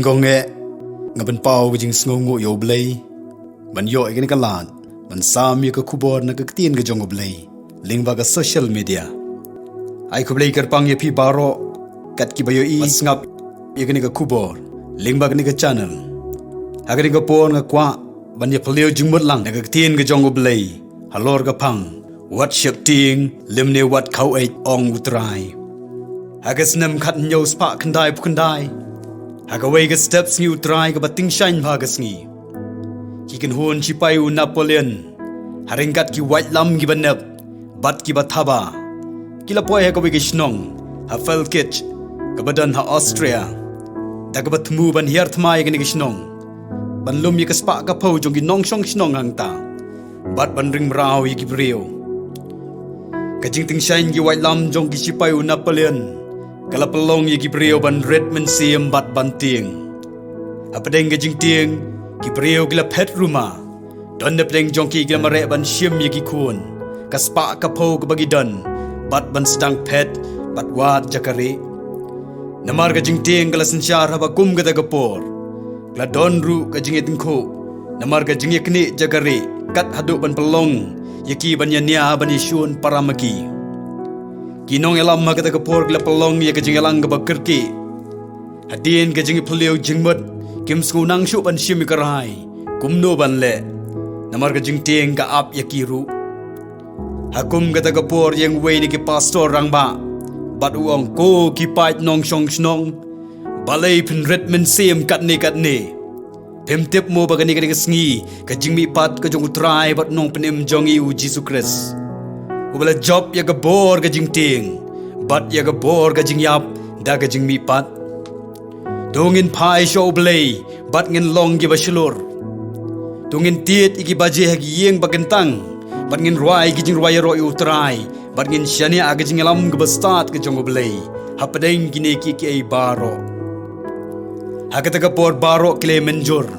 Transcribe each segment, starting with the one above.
gonge ngaban pau ga jing sngongo yo blei ban yo igin ka lan ban sam ka khubor na ka tin ga jong blei lingba ga social media ai khublei kar pang ye phi baro kat ki bayo i ngap igin ka khubor lingba ga ni ka channel agari ga pon ga kwa ban ye phleu jingmut lang na ka tin ga jong blei halor ga phang wat shep ting limne wat khau ai ong utrai agas nam khat nyo spa khandai Hagaway ga steps ngi utrai ga bating shine bhagas ngi Kikin hun chipai u Napoleon Haringat ki white lam gi banap Bat ki bathaba Kila poy hagaway ga shnong Ha Falkich Ga badan ha Austria Daga batmu ban hiar thmai ga ni ga shnong Ban lum yi ka spa ka pau jong gi nong shong shnong hang ta Bat ban ring rao yi gi brio Ka jing ting shine gi white lam jong gi chipai u Napoleon Kala pelong ye Gibreo ban Redmond siem bat banting. Apadeng ga jing ting Gibreo gila pet rumah. Don na pedeng jongki gila mare ban siem ye kun. Kaspa kapo ga bagi don. Bat ban sedang pet bat wat jakari. Namar ga jing ting gala sensyar haba kum ga dagapor. Gala don ru ga jing etingko. Namar ga jing yakni jakari. Kat haduk ban pelong yaki ban yania ban isyun paramaki. Kinong elam magata kapor gila pelong ya kajing elang ga bakirki Hadin kajing ipulio jingmut Kim skunang syu ban syim ikarai Kumno ban le Namar kajing ting ka ap ya kiru Hakum gata kapor yang way ni ki pastor rang ba Bat uang ko ki pait nong shong shnong Balay pin Redmond siem kat ni Pim tip mo bagani ka sngi Kajing mi pat kajong utrai bat nong penim jongi u Jesu Christ Ubala job ya ga bor ga jing ting Bat ya ga bor ga jing yap Da ga jing mi pat Dungin pai show blay Bat ngin long gi ba shulur Dungin tiet iki baje hagi yeng bagentang Bat ngin ruai gi jing ruai roi utrai Bat ngin shania aga jing alam ga ba start ga jong blay Hapadeng gine ki ay baro Hagata ga por baro kile menjur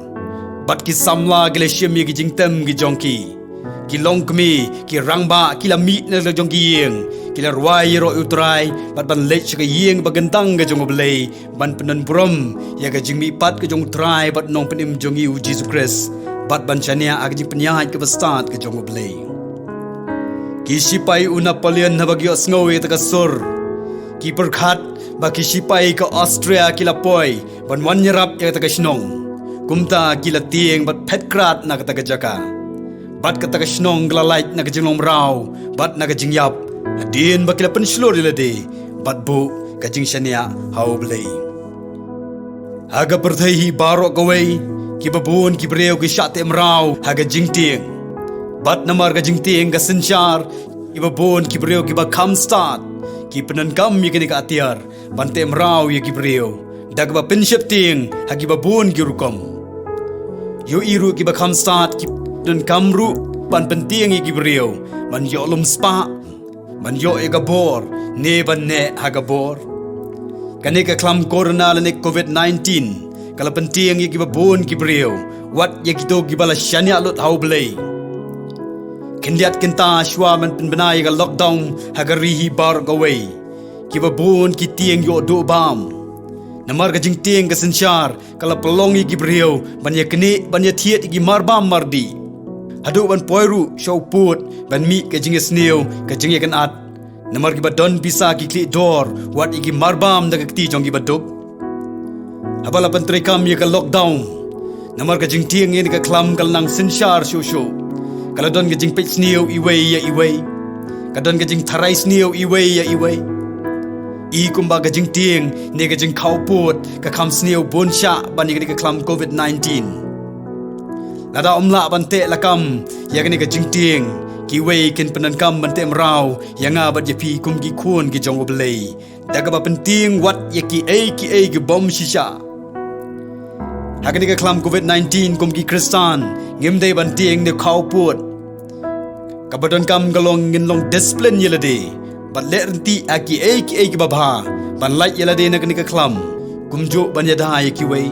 Bat ki samla gile shim ya gi jing tem gi jong ki Ki long kmi, ki rangba, ki la meet na jong ki yeng Ki la ruai ro utrai Bat ban lech ka yeng bagantang ka jong oblay Ban penan brom Ya ka jing mi pat ka jong utrai Bat nong penim jong iu Jesus Christ Bat ban chania aga jing penyahit ka bastat ka jong oblay Ki sipai u Napoleon na bagyo sngoy ta ka sur Ki perkhat ba ki sipai ka Austria ki la poy Ban wan nyarap ya ta ka shnong Kumta ki la tieng bat pet krat na ka ta ka jaka Bat kata ka shnong glalait na kajing long rao Bat na kajing yap Adin bakila penslur dilade Bat bu kajing shania hau blay Haga perthai baro kawai Ki babun ki breo ki shatem rao Haga jing ting Bat namar kajing ting ka sensyar Ki babun ki breo ki bakam start Ki penan kam ya kini ka atiar Bantem rao ya ki breo Dagba pensyap ting Hagi babun ki rukom Yo iru ki bakam start ki dan kamru pan penting igi beriau man yo lum spa man yo ega bor ne ban ne haga bor kane ka klam corona le covid-19 kala penting igi babon ki beriau wat ye kito gi bala shania lot hau blay kendiat kenta shwa man pen benai ga lockdown haga rihi bar gawai ki babon ki tieng yo do bam namar ka jing tieng ka sensyar kala pelong igi beriau ban ye kene ban ye thiet igi marbam mardi Haduk ban poiru show put ban mi ka jing sneo ka jing kan at namar ki badon bisa ki kli dor wat igi marbam da ka ti jong gi baduk abala ban trekam ye ka lockdown namar ka jing tieng ye ka klam kal nang sensyar show kala don ka jing pet sneo iway ya iway ka don ka jing tharai sneo iway ya iway I kumba ka jing tieng ne ka jing khau put ka kham sneo bon sha ban ni ka klam covid-19 Nada omla bante lakam Yagani ka jing tieng Ki way kin penan kam bante mrao Yanga bat yapi kum ki khun ki jong oblay Daga ba penting wat yaki ay ki bom shisha Hagani ka klam COVID-19 kum ki kristan Ngimday bantieng ne khau put Kabadon kam galong ngin long discipline yelade Bat le renti aki ay ki babha Ban light yelade nagani ka klam Kumjo ban yada yaki way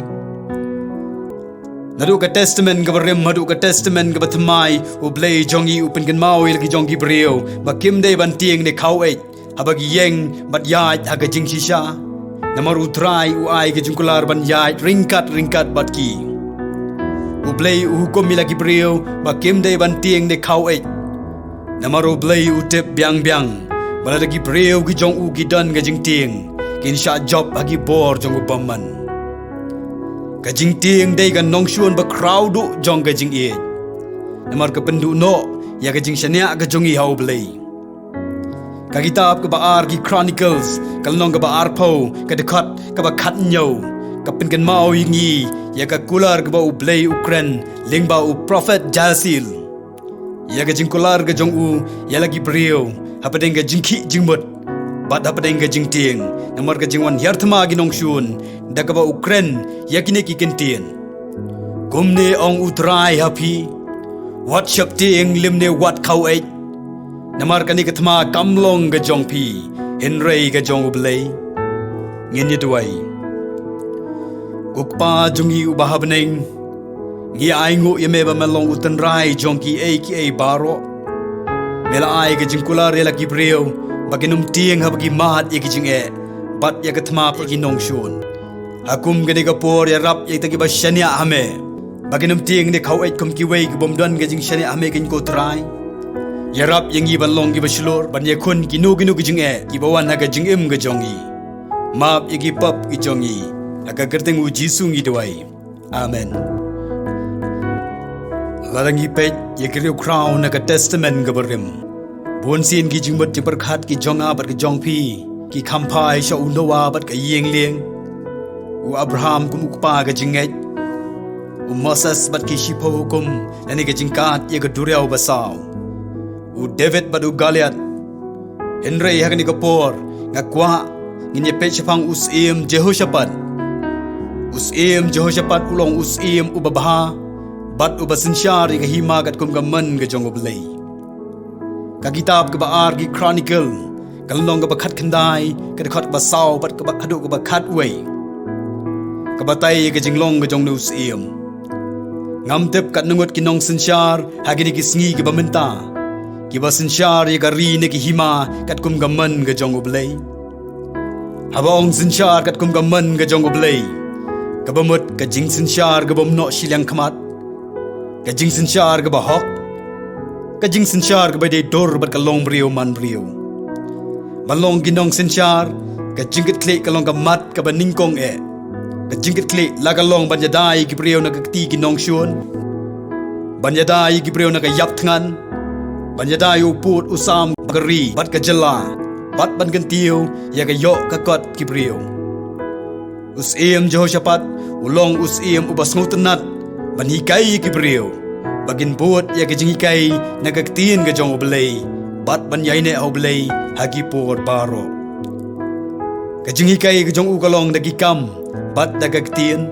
Nadu ka testament ka barim madu ka testament ka batmai ublay jongi upen kan mau ilgi jongi brio bakim day bantieng ne khau habagi yeng bat yaj aga jing shisha Namar utrai u ai ke jungkular ban yai ringkat bat ki. U blei u hukum mila Gibril ba kim dei ban tieng de khau ek. Namar u blei u tep biang bala de Gibril gi jong u gi dan ga jing tieng. Kin sha job agi bor jong u baman. Ga jing tieng dei ga nong shuan ba crowd du jong ga jing e. Namar ka pendu no ya ga jing shania ga jong i hau blei. Ka kitab ka baar ki Chronicles kalnong ka baar po ka dekat ka ba khat nyo ka pen kan mau yingi ya ka kular ka ba u blei Ukraine ling ba u prophet Jasil ya ka jing kular ka jong u ya lagi brio hapadeng ka jingki jingmut bat hapadeng ka jing tieng namar ka jingwan yarthma gi nong shun da ka ba Ukraine ya kine ki kentien kumne ong utrai hapi wat shap tieng limne wat khau ai Namar kani kathma kamlong ga jong pi Henry ga jong ublay Ngin ye duay Kukpa jungi ubahabneng Ngi ay ngu yameba melong utan rai jong ki ay baro Mela ay ga jingkular yala ki brio Baginum tieng habagi mahat ya ki jing Bat ya kathma pa ki nong shun Hakum gani ka por ya rap ya tagi ba shania hame Baginum tieng ni khaw kum ki way ki bomdan ga jing shania hame kin ko try Yarap yang iban long gi baslor ban yakun ginu gijing gi bawan haga jing ga jongi map igi pap gi jongi aga gerteng u jisu ngi dwai amen larangi pet yakriu crown naga testament ga barim bon sin gi jingbat ji barkhat gi jonga bat gi jongpi ki khampai sha undawa bat ga yeng leng u abraham kum ukpa ga jingai u moses bat ki shipo kum nani ga jingkat ye ga duriau basau U David badu Goliath Henry hagani kapor ngakwa nginye pechapang usim Jehoshaphat ulong usim ubabaha bat ubasinsyar ga hima gat kum gaman ga jong oblay ka kitab ka baar gi Chronicle kalong ga bakhat khandai ka khat basaw bat ka hadu ga bakhat way ka batay ga jinglong ga jong usim ngamtep kat nungot kinong sinsyar hagini kisngi ga bamenta Kiba sinsyar ya gari ne ki hima kat kum gaman ga jong oblay Habong sinsyar kat kum gaman ga jong oblay Kabamut ka jing sinsyar ga bomno silang khamat Ka jing sinsyar ga bahok Ka jing sinsyar ga bade dor bat ka long brio man brio Balong ginong sinsyar ka jingit kle ka long ka mat ka baningkong Ka jingit kle la ka long banyadai ki brio na ka ti ginong shun Banyadai ki brio na ka yap tngan Banyadai uput usam bagari bat ka jala bat ban gantiyo ya ka yo ka kot kibriyo Usim Jehoshaphat ulong usim ubasngutanat ban hikai kibriyo bagin buot ya ka jingikai nagaktin ka jong oblay bat ban yaine oblay hagi por baro ka jingikai ka jong ukalong dagikam bat nagaktin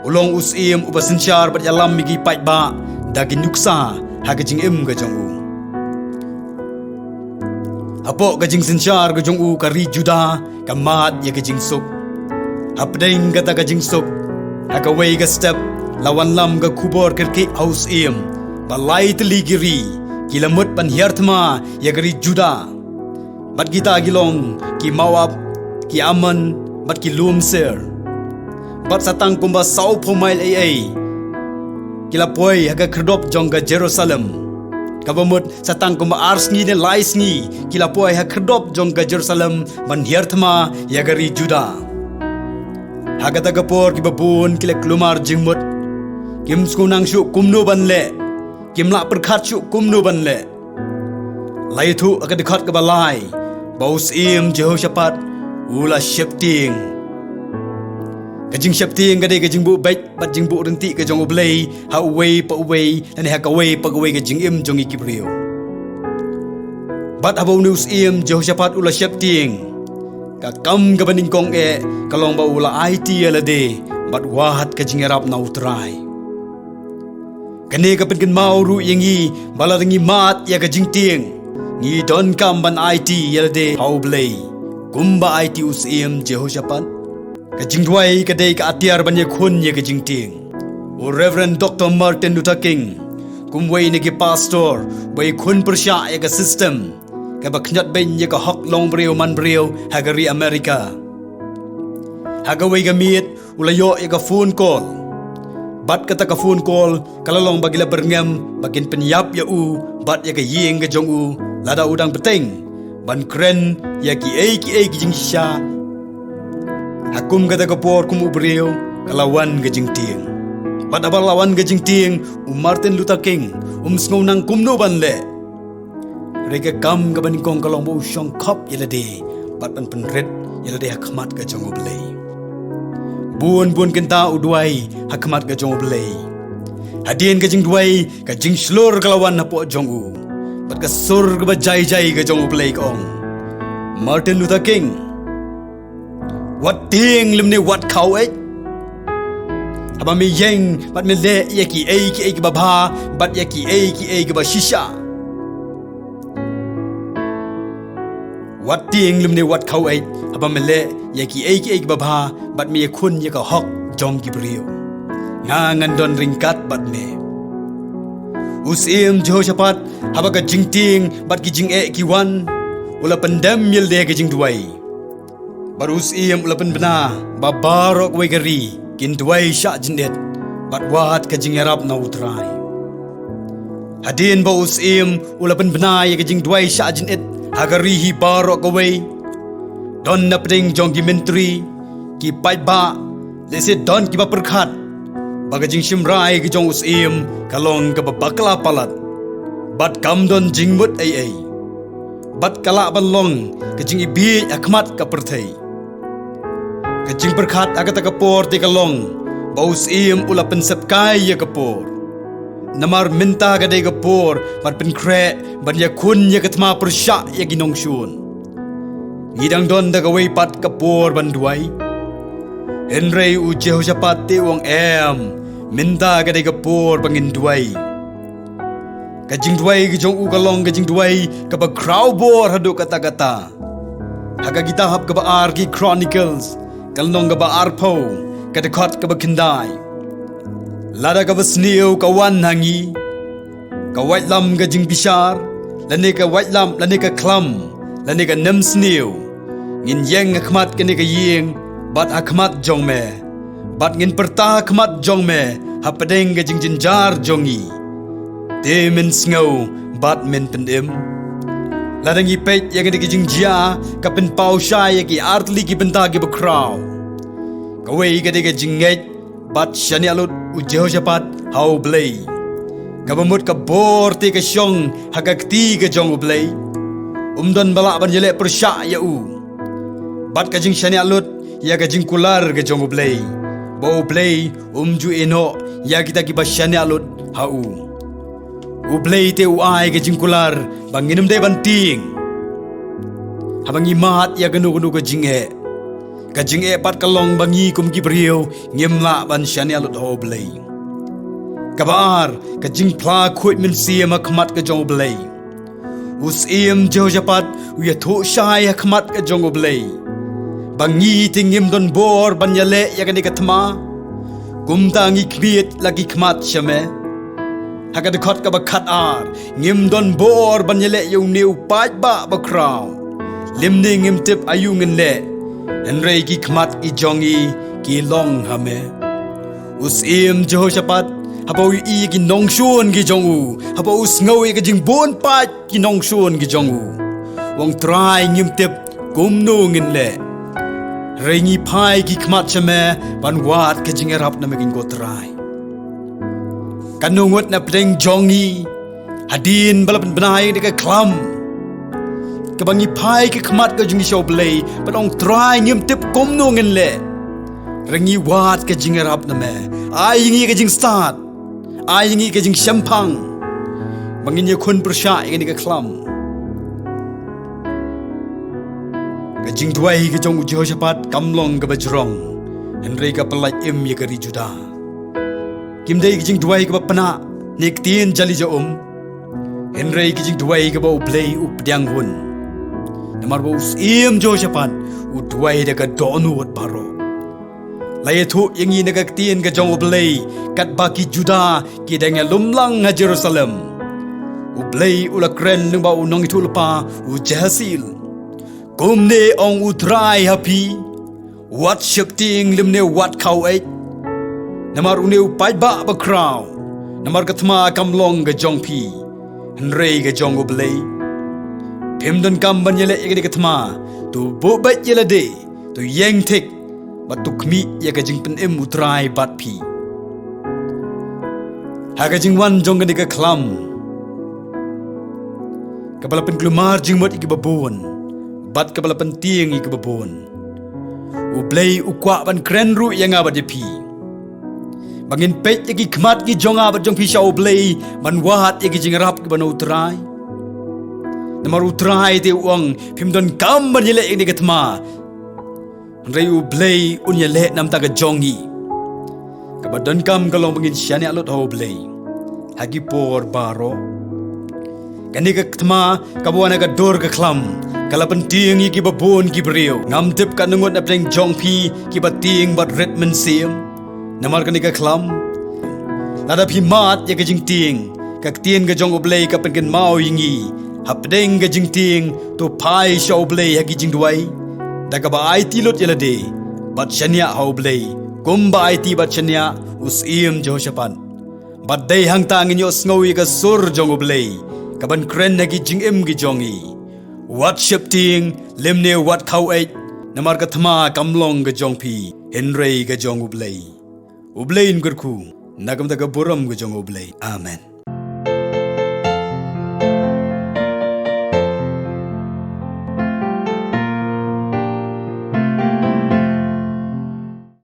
ulong usim ubasinsyar bat yalam migi paitba dagin nuksa hagajing ga jong u Apo gajing sinsyar ga jong u kari juda kamat ya gajing suk Hapdeng gata gajing suk Hakaway ga step lawan lam ga kubor kerki house balai teli giri kilamut pan hiertma ya gari juda bat kita gilong ki mawab ki aman bat ki lumser bat satang kumba sau pomail ai Kilapoi haga kerdop jongga Jerusalem Kabamut satang kumba arsngi ne laisngi Kilapoi haga kerdop jongga Jerusalem ban hiertma yagari Juda Haga tagapor kibabun kilek lumar jingmut Kim skunang syu kumnu banle Kim la perkhat syu kumnu banle Laitu aga dekat kebalai Baus Jehoshaphat ula syepting Kajing syapting gade kajing bu baik bat jing bu renti ka jong oblay ha away pa away nani ha kaway pa away kajing jong ikibrio bat habau news Jehoshaphat ula syapting ka kam ka baning kong kalong ba ula IT alade bat wahat kajing arab na utrai kane ka pen mau ru yangi baladangi mat ya kajing ting ni don kam ban IT alade ha oblay kumba IT Jehoshaphat Kajing duai kadai ka atiar banya khun ye kajing ting O Reverend Dr. Martin Luther King Kumway ni ki pastor Bay khun persya ye ka system Ka baknyat ben ye ka hok long brio man brio Hagari Amerika hagaway gamit ulayo ka phone call bat kata ka phone call kalalong bagila berngam bagin penyap ya u bat ya ka yeng ka jong u lada udang peteng ban kren ya ki ai jing sha hakum kata ka por kum ubreo kalawan ka jing tieng bat abal lawan ka jing tieng Martin Luther King sngow nang kumno ban le rega kam ka ban kong kalong bo shong khop yelade bat ban penret yelade hakmat ka jong ublei buon kenta udwai hakmat ka jong ublei hadien ka jing duai ka jing slor kalawan na po jong u bat ka sur ka ba jai ka jong ublei kong Martin Luther King wat ting limne wat khau ai haba mi yeng bat me le ki ai ba bha bat ki ai ba shisha wat ting limne wat khau ai haba me le ki ai ba bha bat mi khun ya ka hok jong ki brio nga ngan don ringkat bat me usim Jehoshaphat haba ka jing ting bat ki jing ki wan ula pendam yel de ka jing duai barus iem ula pen bena babarok we gari kin duai sha jindet bat wat ka jing arab na utrai hadin ba usim ula pen bena ya ka jing duai sha jindet hagari hi barok we don na pding jong ki mentri ki pai ba lese don ki ba perkhat bagajing shimrai ki jong usim kalong ka bakla palat bat kam don jingmut ai bat kala balong ka jing ibi akmat ka perthai ka jing perkhat agata ka por ti kalong baus im ula pensep kai ya ka por namar minta ka de ka por bat pen kre ban ya kun ya ka thma persha ya ginong shun ngidang don da ka wei pat ka por ban duai Henry u Jehoshaphat te wong em minta ka de ka por bangin duai ka jing duai ki jong u kalong ka jing duai ka ba crowd bor hadu kata haga kita hab ka ba ar ki chronicles kalnong ka ba arpo ka de khot ka ba kindai lada ka ba sneo ka wan hangi ka white lam ka jing bishar lane ka white lam lane ka klam lane ka nem sneo ngin yeng akhmat ka ne ka yeng bat akhmat jong me bat ngin perta akhmat jong me hapadeng ka jing jinjar jongi te min sngow bat min pendim ladang ipet ya ka jing jia ka pen pau shai ya ki artli ki benta ki bakraw ka wei ka de ka jinget bat shani alut u Jehoshaphat how blay ka bamut ka bor te ka shong hagakti ka jong blay don bala ban yele persha ya u bat ka jing shani alut ya ka jing kular ka jong blay bo blay ju eno ya kita ki ba shani alut ha u ublay te uai ke jingkular banginum de banting habangi mat ya ganu ka jinge pat kalong bangi kum ki brio ngimla ban shani alut hoblay kabar ka jing pla khoi min siam akhmat ka jong blay us im Jehoshaphat ya tho shai akhmat ka jong blay bangi tingim don bor ban yale ya ka thma kumta ngi kbiet lagi khmat shame haga de khot ka ba khat ar ngim don bor ban yele yu new pat ba kraw lim ni ngim tip ayu ngin le henrei ki khmat i jongi ki long hame us im Jehoshaphat habau i ki nong shun ki jong u habau sngow i ki jing bon pat ki nong shun ki jong u wong try ngim tip kum no ngin le rengi pai ki khmat chame ban wat ka jing rap na megin go try kanungot na pdeng jongi hadin balapan benai de ka klam kabangi pai ke khmat ka jungi show play panong try ngim tip kom no ngin le rengi wat ka jing rap na me ai ngi ka jing start ai ngi ka jing shampang bangin ye khun persha ngi ka klam ka jing duai ka jong Jehoshaphat kamlong ka bajrong Henry ka palai im ye ka ri juda kim dei kijing duai ka pana nek tien jali jo Henry kijing duai ka ba play up diang hun namar ba us im Jehoshaphat u duai da ka donu wat baro lai thu yangi na ka tien ka jong play kat ba ki juda ki dang lumlang ha Jerusalem u play u la kren nung ba u nong thu pa u Jahzeel kum ne ong u trai happy wat shak ting lim ne wat khau ai namar uneu pai ba ba crown namar kathma kamlong ga jong phi rei ga jong oblei phim don kam ban yele ege kathma tu bo ba yele de tu yeng thik ba tu khmi ya ga jing pen em utrai bat phi ha ga jing wan jong ga khlam kabala pen klumar jing mot iki babon bat kabala pen tieng iki babon ublei ukwa ban kren ru yang abad pi bangin pet yaki khmat ki jonga abad jong pi sha ublei ban wahat yaki jing rap ki ban utrai namar utrai te uang phim don kam ban yele ini katma rei ublei un yele nam ta ga jongi kabadon kam kalong bangin shani alot ho ublei hagi por baro kani ka katma kabuana ka dor ka khlam kala penting ki babon ki brio ngam tip ka nungot na pleng jong phi ki bating bat redman sim namar kani ka khlam lada phi mat ya ka jing ting ka tien ga jong oblei ka pen kan mau yingi hapdeng ga jing ting to pai sha oblei ha ki jing duai da ka ba ai ti lot yela de bat shania ha oblei kum ba ai ti bat shania us im joshapan bat dei hang ta nginyo sngowi ka sur jong oblei kaban kren na ki jing em gi jongi wat shifting limne wat khau ai namar ka thma kamlong ga jong phi henrei ga jong ublei in gurkhu nagam da ga boram ga jong ublei amen